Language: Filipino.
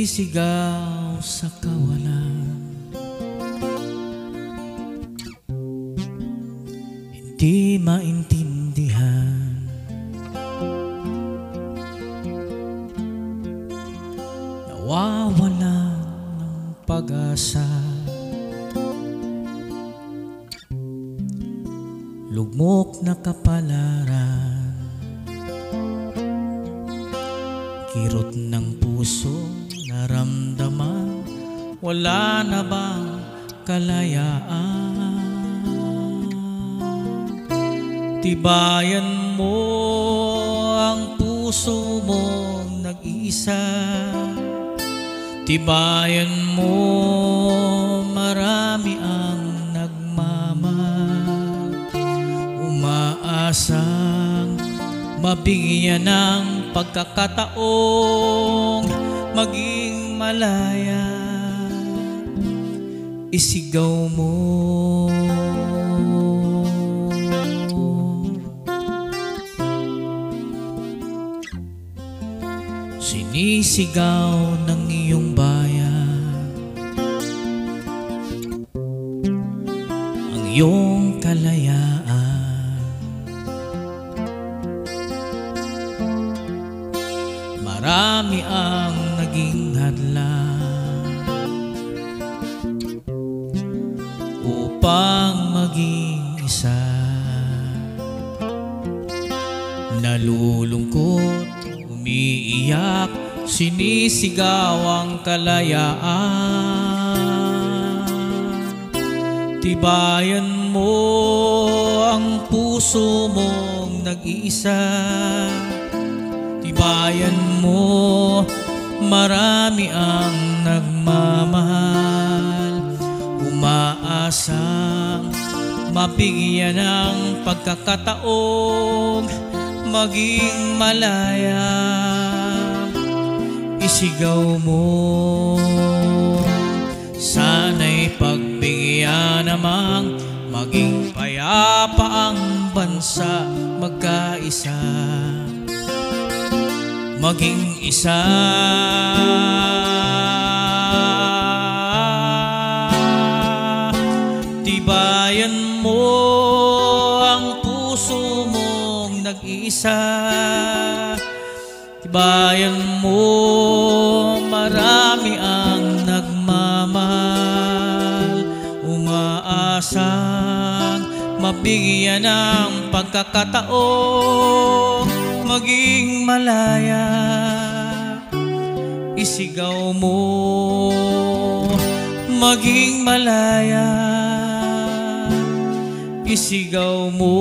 Sumisigaw sa kawalan, hindi maintindihan. Nawawalan ng pag-asa, lugmok na kapalaran, kirot ng puso naramdaman, wala na bang kalayaan? Tibayan mo ang puso mong nag-iisa, tibayan mo marami ang nagmamahal, umaasang mabigyan ng pagkakataong maging malaya. Isigaw mo, sinisigaw ng iyong bayan ang iyong kalayaan. Marami ang naging hadlang upang maging isa. Nalulungkot, umiiyak, sinisigaw ang kalayaan. Tibayan mo ang puso mong nag-iisa, tibayan mo marami ang nagmamahal, umaasang mabigyan ng pagkakataong maging malaya. Isigaw mo, sana'y pagbigyan namang maging payapa ang bansa, magkaisa, maging isa. Tibayan mo ang puso mong nag-iisa, tibayan mo marami ang nagmamahal, umaasang mabigyan ng pagkakataong maging malaya. Isigaw mo, maging malaya. Isigaw mo.